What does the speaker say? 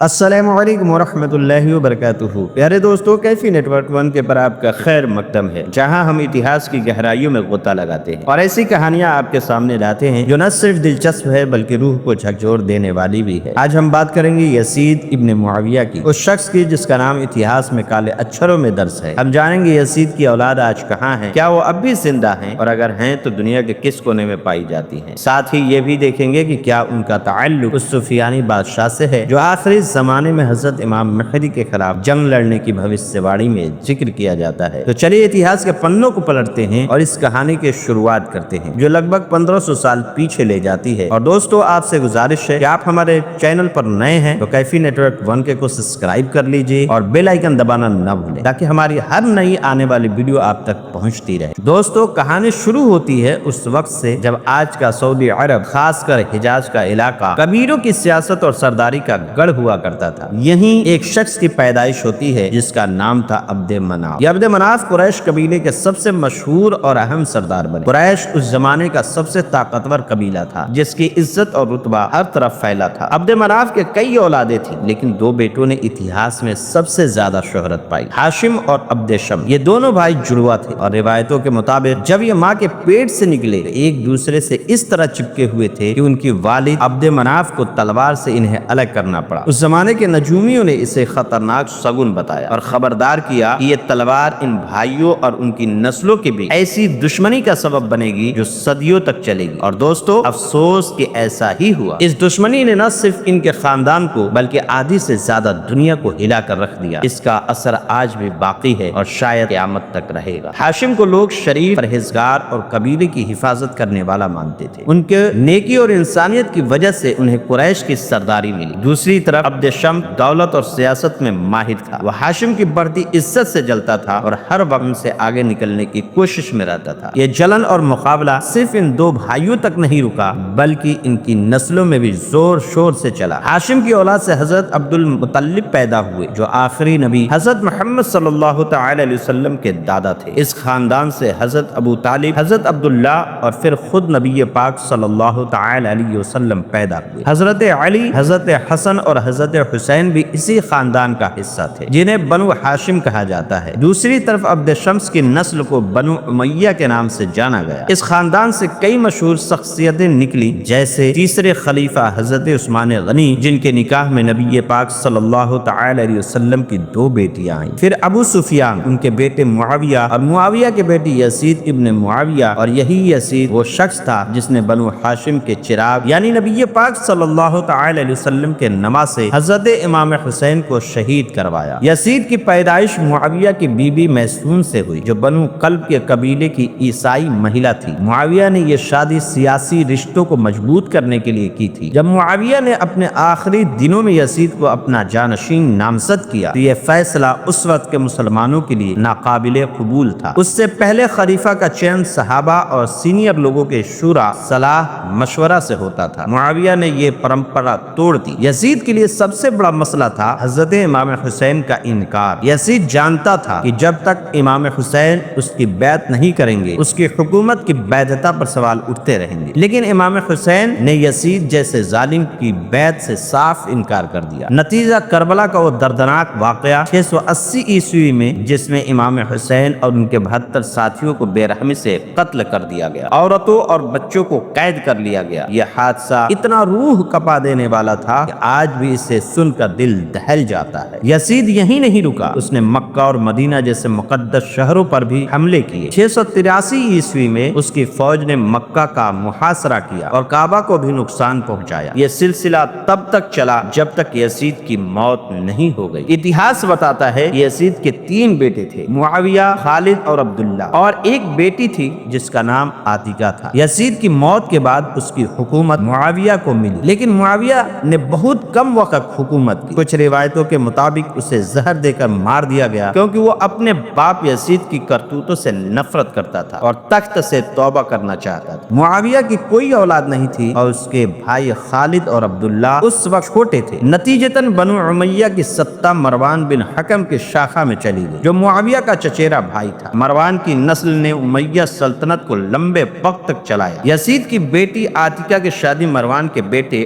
السلام علیکم ورحمۃ اللہ وبرکاتہ۔ پیارے دوستو، کیفی نیٹ ورک ون کے پر آپ کا خیر مقدم ہے، جہاں ہم اتہاس کی گہرائیوں میں غوطہ لگاتے ہیں اور ایسی کہانیاں آپ کے سامنے لاتے ہیں جو نہ صرف دلچسپ ہے بلکہ روح کو جھکجھور دینے والی بھی ہے۔ آج ہم بات کریں گے یزید ابن معاویہ کی، اس شخص کی جس کا نام اتہاس میں کالے اچھروں میں درج ہے۔ ہم جانیں گے یزید کی اولاد آج کہاں ہے، کیا وہ اب بھی زندہ ہیں، اور اگر ہیں تو دنیا کے کس کونے میں پائی جاتی ہیں۔ ساتھ ہی یہ بھی دیکھیں گے کہ کیا ان کا تعلق اس سفیانی بادشاہ سے ہے جو آخری زمانے میں حضرت امام مہدی کے خلاف جنگ لڑنے کی بھوشیواڑی میں ذکر کیا جاتا ہے۔ تو چلیے اتہاس کے پنوں کو پلٹتے ہیں اور اس کہانی کی شروعات کرتے ہیں جو لگ بھگ 1500 سال پیچھے لے جاتی ہے۔ اور دوستو، آپ سے گزارش ہے کہ آپ ہمارے چینل پر نئے ہیں تو کیفی نیٹ ورک ون کے کو سبسکرائب کر لیجئے اور بیل آئیکن دبانا نہ بھولیں تاکہ ہماری ہر نئی آنے والی ویڈیو آپ تک پہنچتی رہے۔ دوستو، کہانی شروع ہوتی ہے اس وقت سے جب آج کا سعودی عرب، خاص کر حجاز کا علاقہ، قبیلوں کی سیاست اور سرداری کا گڑھ ہوا کرتا تھا۔ یہیں ایک شخص کی پیدائش ہوتی ہے جس کا نام تھا عبد مناف۔ یہ عبد مناف قریش قبیلے کے سب سے مشہور اور اہم سردار بنے۔ قریش اس زمانے کا سب سے طاقتور قبیلہ تھا جس کی عزت اور رتبہ ہر طرف پھیلا تھا۔ عبد مناف کے کئی اولادیں تھیں لیکن دو بیٹوں نے اتہاس میں سب سے زیادہ شہرت پائی، ہاشم اور عبد شمس۔ یہ دونوں بھائی جڑواں تھے اور روایتوں کے مطابق جب یہ ماں کے پیٹ سے نکلے ایک دوسرے سے اس طرح چپکے ہوئے تھے کہ ان کی والد عبد مناف کو تلوار سے انہیں الگ کرنا پڑا۔ اس زمانے کے نجومیوں نے اسے خطرناک شگن بتایا اور خبردار کیا کہ یہ تلوار ان بھائیوں اور ان کی نسلوں کے بیچ ایسی دشمنی کا سبب بنے گی جو صدیوں تک چلے گی۔ اور دوستو، افسوس کہ ایسا ہی ہوا۔ اس دشمنی نے نہ صرف ان کے خاندان کو بلکہ آدھی سے زیادہ دنیا کو ہلا کر رکھ دیا۔ اس کا اثر آج بھی باقی ہے اور شاید قیامت تک رہے گا۔ ہاشم کو لوگ شریف، پرہیزگار اور قبیلے کی حفاظت کرنے والا مانتے تھے۔ ان کے نیکی اور انسانیت کی وجہ سے انہیں قریش کی سرداری ملی۔ دوسری طرف عبد شمس دولت اور سیاست میں ماہر تھا۔ وہ ہاشم کی بڑھتی عزت سے جلتا تھا اور ہر وقت سے آگے نکلنے کی کوشش میں رہتا تھا۔ یہ جلن اور مقابلہ صرف ان دو بھائیوں تک نہیں رکا بلکہ ان کی نسلوں میں بھی زور شور سے چلا۔ ہاشم کی اولاد سے حضرت عبد المطلب پیدا ہوئے جو آخری نبی حضرت محمد صلی اللہ تعالی علیہ وسلم کے دادا تھے۔ اس خاندان سے حضرت ابو طالب، حضرت عبداللہ اور پھر خود نبی پاک صلی اللہ تعالی علیہ وسلم پیدا ہوئے۔ حضرت علی، حضرت حسن اور حضرت حسین بھی اسی خاندان کا حصہ تھے جنہیں بنو ہاشم کہا جاتا ہے۔ دوسری طرف عبد شمس کی نسل کو بنو امیہ کے نام سے جانا گیا۔ اس خاندان سے کئی مشہور شخصیتیں نکلی جیسے تیسرے خلیفہ حضرت عثمان غنی جن کے نکاح میں نبی پاک صلی اللہ تعالی علیہ وسلم کی دو بیٹیاں آئیں، پھر ابو سفیان، ان کے بیٹے معاویہ اور معاویہ کے بیٹے یزید ابن معاویہ، اور یہی یزید وہ شخص تھا جس نے بنو ہاشم کے چراغ یعنی نبی پاک صلی اللہ تعالی علیہ وسلم کے نواسے حضرت امام حسین کو شہید کروایا۔ یزید کی پیدائش معاویہ کی بیوی میسون سے ہوئی جو بنو کلب کے قبیلے کی عیسائی مہیلا تھی۔ معاویہ نے یہ شادی سیاسی رشتوں کو مضبوط کرنے کے لیے کی تھی۔ جب معاویہ نے اپنے آخری دنوں میں یزید کو اپنا جانشین نامزد کیا تو یہ فیصلہ اس وقت کے مسلمانوں کے لیے ناقابل قبول تھا۔ اس سے پہلے خلیفہ کا چین صحابہ اور سینئر لوگوں کے شورا صلاح مشورہ سے ہوتا تھا۔ معاویہ نے یہ پرمپرا توڑ دی۔ یزید کے لیے سب سے بڑا مسئلہ تھا حضرت امام حسین کا انکار۔ یزید جانتا تھا کہ جب تک امام حسین اس کی بیعت نہیں کریں گے اس کی حکومت کی ویدھتا پر سوال اٹھتے رہیں گے، لیکن امام حسین نے یزید جیسے ظالم کی بیعت سے صاف انکار کر دیا۔ نتیجہ کربلا کا وہ دردناک واقعہ 680 عیسوی میں جس میں امام حسین اور ان کے 72 ساتھیوں کو بے رحمی سے قتل کر دیا گیا، عورتوں اور بچوں کو قید کر لیا گیا۔ یہ حادثہ اتنا روح کپا دینے والا تھا کہ آج بھی اسے سن کر دل دہل جاتا ہے۔ یزید یہیں نہیں رکا، اس نے مکہ اور مدینہ جیسے مقدس شہروں پر بھی حملے کیے۔ 683 عیسوی میں اس کی فوج نے مکہ کا محاصرہ کیا اور کعبہ کو بھی نقصان پہنچایا۔ یہ سلسلہ تب تک چلا جب تک یزید کی موت نہیں ہو گئی۔ اتہاس بتاتا ہے یزید کے 3 بیٹے تھے، معاویہ، خالد اور عبداللہ، اور ایک بیٹی تھی جس کا نام عاتکہ تھا۔ یزید کی موت کے بعد اس کی حکومت معاویہ کو ملی، لیکن معاویہ نے بہت کم وقت حکومت کی۔ کچھ روایتوں کے مطابق اسے زہر دے کر مار دیا گیا کیونکہ وہ اپنے باپ یزید کی کرتوتوں سے نفرت کرتا تھا اور تخت سے توبہ کرنا چاہتا تھا۔ معاویہ کی کوئی اولاد نہیں تھی اور اس کے بھائی خالد اور عبداللہ اس وقت چھوٹے تھے۔ نتیجتاً بنو امیہ کی سطح مروان بن حکم کی شاخہ میں چلی گئی جو معاویہ کا چچیرا بھائی تھا۔ مروان کی نسل نے امیہ سلطنت کو لمبے وقت تک چلایا۔ یزید کی بیٹی عاتکہ کی شادی مروان کے بیٹے